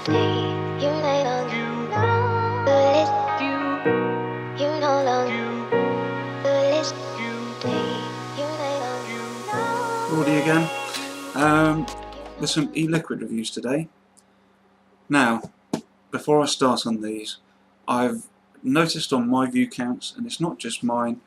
Lordy again, with some e-liquid reviews today. Now, before I start on these, I've noticed on my view counts, and it's not just mine,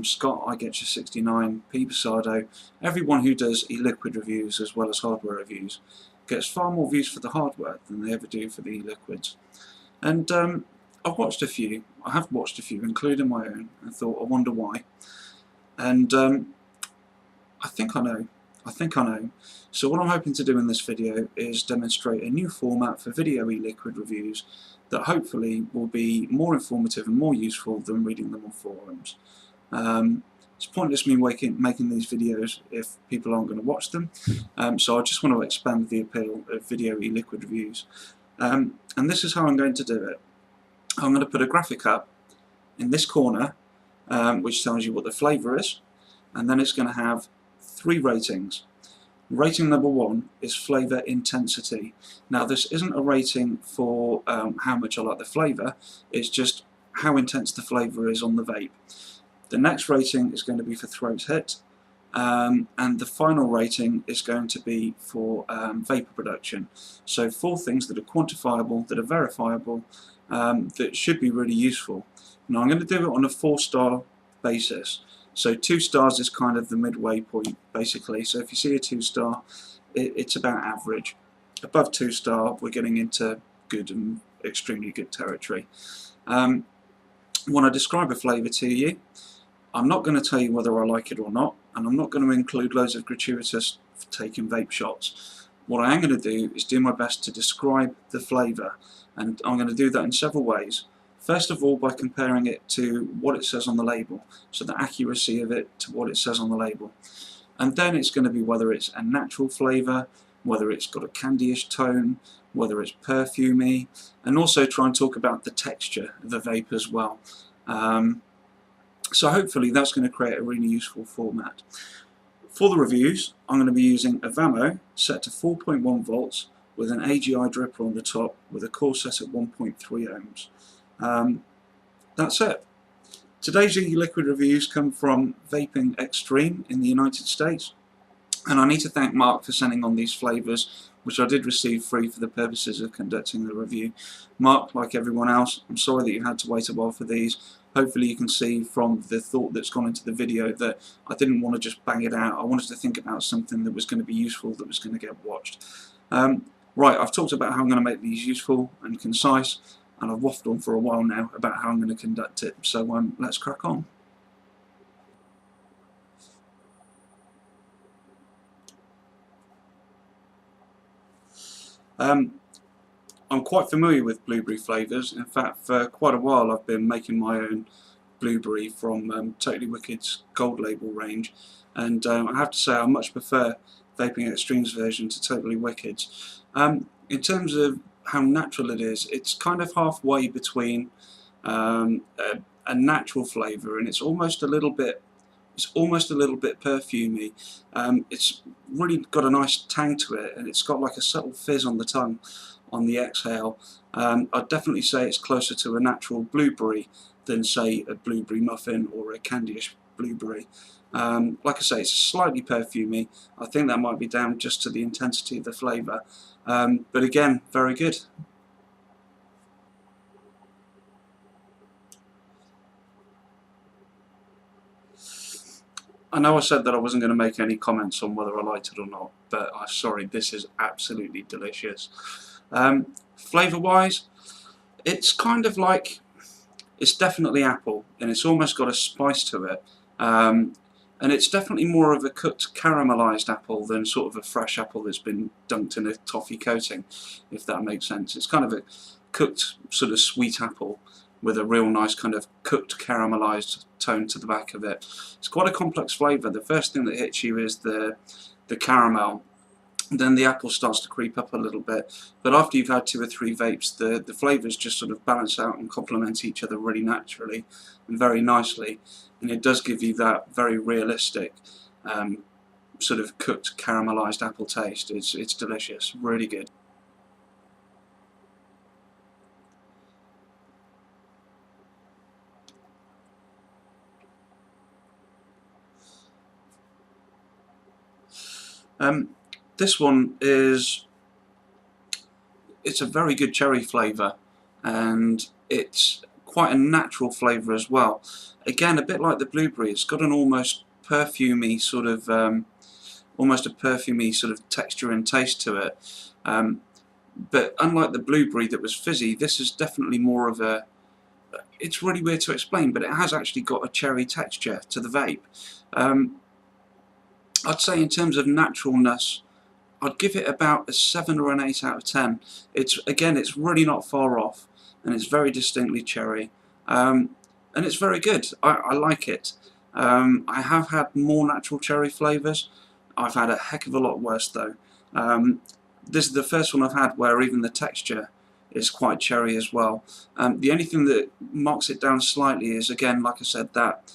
Scott, I get you 69, P. Basado, everyone who does e-liquid reviews as well as hardware reviews gets far more views for the hardware than they ever do for the e-liquids. And I have watched a few, including my own, and thought, I wonder why. And I think I know. So what I'm hoping to do in this video is demonstrate a new format for video e-liquid reviews that hopefully will be more informative and more useful than reading them on forums. It's pointless me making these videos if people aren't going to watch them, so I just want to expand the appeal of video e-liquid reviews. And this is how I'm going to do it. I'm going to put a graphic up in this corner which tells you what the flavour is, and then it's going to have 3 ratings. Rating number 1 is flavour intensity. Now this isn't a rating for how much I like the flavour, it's just how intense the flavour is on the vape. The next rating is going to be for throat hit, and the final rating is going to be for vapour production. So 4 things that are quantifiable, that are verifiable, that should be really useful. Now I'm going to do it on a 4-star basis. So 2 stars is kind of the midway point, basically. So if you see a 2-star, it's about average. Above 2-star, we're getting into good and extremely good territory. When I describe a flavour to you, I'm not going to tell you whether I like it or not, and I'm not going to include loads of gratuitous taking vape shots. What I am going to do is do my best to describe the flavour, and I'm going to do that in several ways. First of all, by comparing it to what it says on the label, so the accuracy of it to what it says on the label. And then it's going to be whether it's a natural flavour, whether it's got a candyish tone, whether it's perfumey, and also try and talk about the texture of the vape as well. So hopefully that's going to create a really useful format. For the reviews, I'm going to be using a Vamo set to 4.1 volts with an AGI dripper on the top with a core set at 1.3 ohms. That's it. Today's e-liquid reviews come from VapingXtreme in the United States, and I need to thank Mark for sending on these flavours, which I did receive free for the purposes of conducting the review. Mark, like everyone else, I'm sorry that you had to wait a while for these. Hopefully you can see from the thought that's gone into the video that I didn't want to just bang it out. I wanted to think about something that was going to be useful, that was going to get watched. Right, I've talked about how I'm going to make these useful and concise, and I've waffled on for a while now about how I'm going to conduct it, so let's crack on. I'm quite familiar with blueberry flavours. In fact, for quite a while I've been making my own blueberry from Totally Wicked's Gold Label range, and I have to say I much prefer VapingXtreme's version to Totally Wicked's. In terms of how natural it is, it's kind of halfway between a natural flavour, and it's almost a little bit perfumey. It's really got a nice tang to it, and it's got like a subtle fizz on the tongue on the exhale. I'd definitely say it's closer to a natural blueberry than, say, a blueberry muffin or a candyish blueberry. Like I say, it's slightly perfumey. I think that might be down just to the intensity of the flavour, but again, very good. I know I said that I wasn't going to make any comments on whether I liked it or not, but I'm sorry, this is absolutely delicious. Flavour wise, it's kind of like, it's definitely apple, and it's almost got a spice to it. And it's definitely more of a cooked caramelised apple than sort of a fresh apple that's been dunked in a toffee coating, if that makes sense. It's kind of a cooked sort of sweet apple with a real nice kind of cooked caramelised tone to the back of it. It's quite a complex flavour. The first thing that hits you is the caramel. Then the apple starts to creep up a little bit, but after you've had 2 or 3 vapes, the flavours just sort of balance out and complement each other really naturally and very nicely, and it does give you that very realistic sort of cooked caramelised apple taste. It's delicious, really good. This one it's a very good cherry flavour, and it's quite a natural flavour as well. Again, a bit like the blueberry, it's got an almost perfumey sort of texture and taste to it. But unlike the blueberry that was fizzy, this is definitely more of a, it's really weird to explain, but it has actually got a cherry texture to the vape. I'd say in terms of naturalness, I'd give it about a 7 or an 8 out of 10. It's really not far off, and it's very distinctly cherry, and it's very good. I like it. I have had more natural cherry flavours. I've had a heck of a lot worse though. This is the first one I've had where even the texture is quite cherry as well. The only thing that marks it down slightly is, again, like I said, that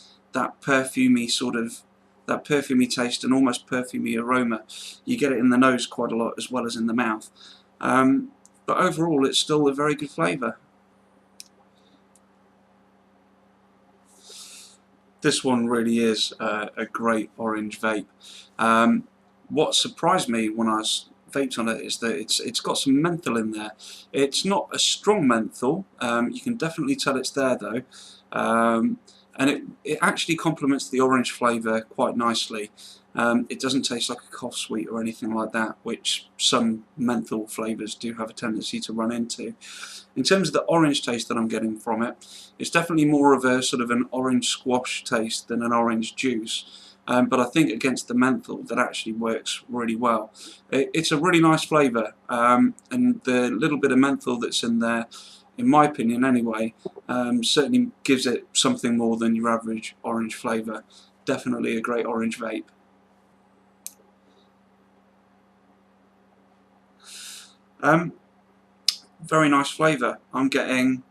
perfumey taste and almost perfumey aroma. You get it in the nose quite a lot as well as in the mouth. But overall, it's still a very good flavour. This one really is a great orange vape. What surprised me when I vaped on it is that it's got some menthol in there. It's not a strong menthol. You can definitely tell it's there though. And it actually complements the orange flavour quite nicely. It doesn't taste like a cough sweet or anything like that, which some menthol flavours do have a tendency to run into. In terms of the orange taste that I'm getting from it, it's definitely more of a sort of an orange squash taste than an orange juice. But I think against the menthol that actually works really well. It's a really nice flavour, and the little bit of menthol that's in there, in my opinion anyway, certainly gives it something more than your average orange flavour. Definitely a great orange vape. Very nice flavour. I'm getting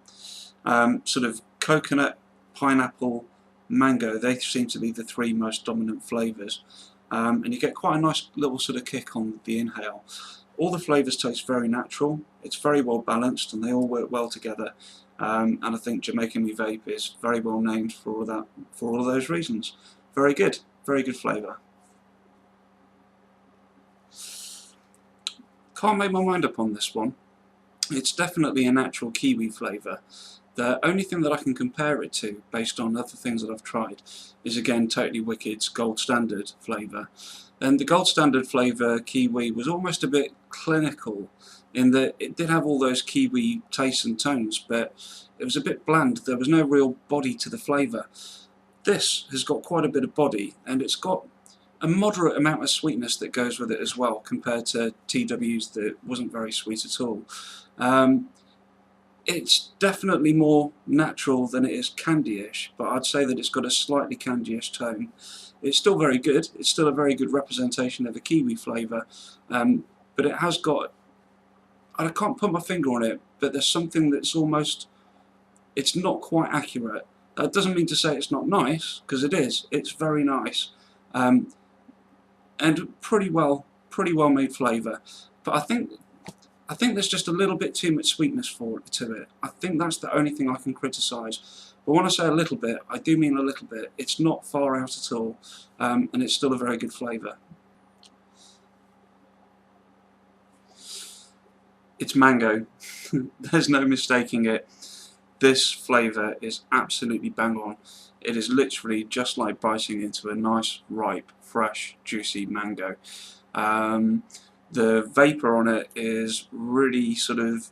sort of coconut, pineapple, mango. They seem to be the three most dominant flavours, and you get quite a nice little sort of kick on the inhale. All the flavours taste very natural. It's very well balanced, and they all work well together. And I think Jamaica-me-Vape is very well named for all that, for all of those reasons. Very good flavour. Can't make my mind up on this one. It's definitely a natural kiwi flavour. The only thing that I can compare it to, based on other things that I've tried, is again Totally Wicked's Gold Standard flavour. And the Gold Standard flavour kiwi was almost a bit clinical, in that it did have all those kiwi tastes and tones, but it was a bit bland. There was no real body to the flavour. This has got quite a bit of body, and it's got a moderate amount of sweetness that goes with it as well, compared to TW's that wasn't very sweet at all. It's definitely more natural than it is candy-ish, but I'd say that it's got a slightly candy-ish tone. It's still very good. It's still a very good representation of a kiwi flavour, but it has got, I can't put my finger on it, but there's something that's almost, it's not quite accurate. That doesn't mean to say it's not nice, because it is. It's very nice. And pretty well made flavour, but I think there's just a little bit too much sweetness to it. I think that's the only thing I can criticise. But when I say a little bit, I do mean a little bit. It's not far out at all, and it's still a very good flavour. It's mango. There's no mistaking it. This flavour is absolutely bang on. It is literally just like biting into a nice, ripe, fresh, juicy mango. The vapour on it is really sort of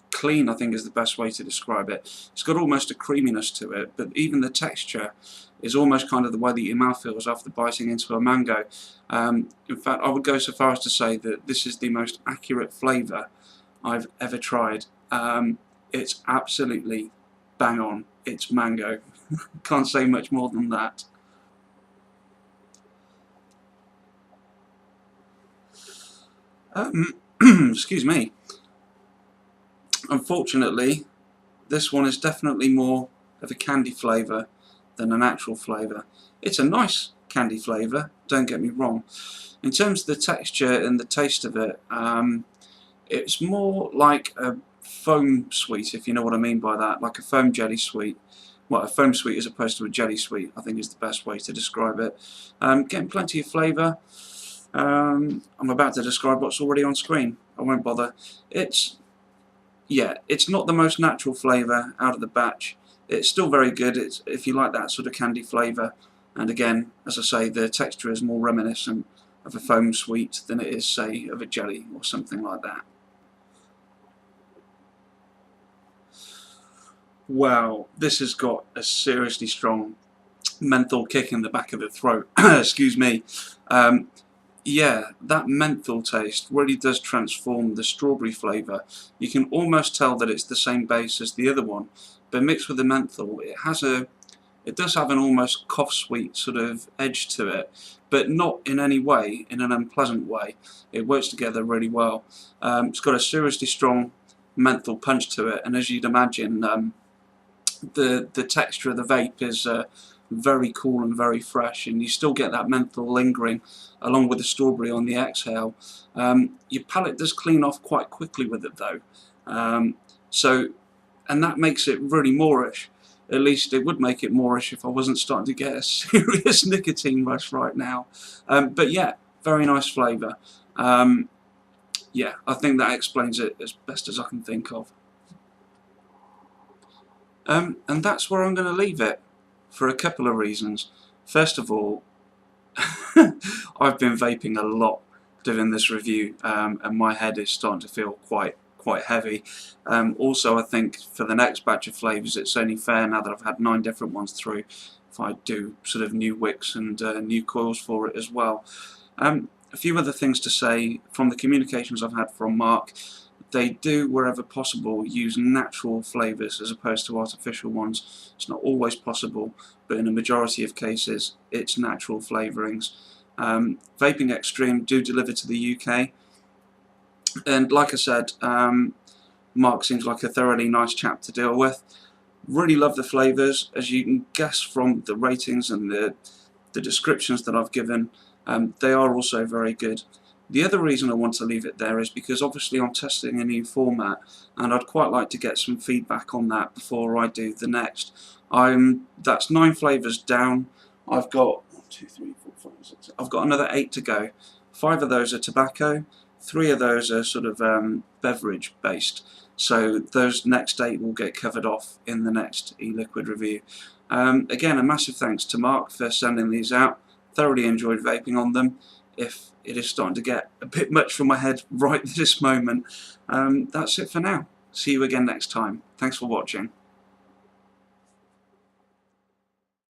clean, I think is the best way to describe it. It's got almost a creaminess to it, but even the texture is almost kind of the way that your mouth feels after biting into a mango. In fact, I would go so far as to say that this is the most accurate flavour I've ever tried. It's absolutely bang on. It's mango. Can't say much more than that. Excuse me. Unfortunately, this one is definitely more of a candy flavour than an actual flavour. It's a nice candy flavour, don't get me wrong. In terms of the texture and the taste of it, it's more like a foam sweet, if you know what I mean by that, like a foam jelly sweet. Well, a foam sweet as opposed to a jelly sweet, I think is the best way to describe it. Getting plenty of flavour. I'm about to describe what's already on screen. I won't bother. It's not the most natural flavour out of the batch. It's still very good. It's, if you like that sort of candy flavour, and again, as I say, the texture is more reminiscent of a foam sweet than it is, say, of a jelly or something like that. Wow, this has got a seriously strong menthol kick in the back of the throat. Excuse me. Yeah, that menthol taste really does transform the strawberry flavour. You can almost tell that it's the same base as the other one, but mixed with the menthol, it does have an almost cough sweet sort of edge to it, but not in any way in an unpleasant way. It works together really well. It's got a seriously strong menthol punch to it, and as you'd imagine, the texture of the vape is very cool and very fresh, and you still get that menthol lingering along with the strawberry on the exhale. Your palate does clean off quite quickly with it though, and that makes it really moreish. At least it would make it moreish if I wasn't starting to get a serious nicotine rush right now. But yeah, very nice flavour. Yeah, I think that explains it as best as I can think of. And that's where I'm going to leave it, for a couple of reasons. First of all, I've been vaping a lot doing this review, and my head is starting to feel quite heavy. Also, I think for the next batch of flavours, it's only fair, now that I've had 9 different ones through, if I do sort of new wicks and new coils for it as well. A few other things to say from the communications I've had from Mark. They do, wherever possible, use natural flavours as opposed to artificial ones. It's not always possible, but in a majority of cases, it's natural flavourings. VapingXtreme do deliver to the UK, and like I said, Mark seems like a thoroughly nice chap to deal with. Really love the flavours, as you can guess from the ratings and the descriptions that I've given. They are also very good. The other reason I want to leave it there is because obviously I'm testing a new format, and I'd quite like to get some feedback on that before I do the next. That's 9 flavours down. I've got 1, 2, 3, 4, 5, 6. I've got another 8 to go. 5 of those are tobacco, 3 of those are sort of beverage based. So those next 8 will get covered off in the next e-liquid review. Again, a massive thanks to Mark for sending these out. Thoroughly enjoyed vaping on them. If it is starting to get a bit much for my head right this moment, that's it for now. See you again next time. Thanks for watching.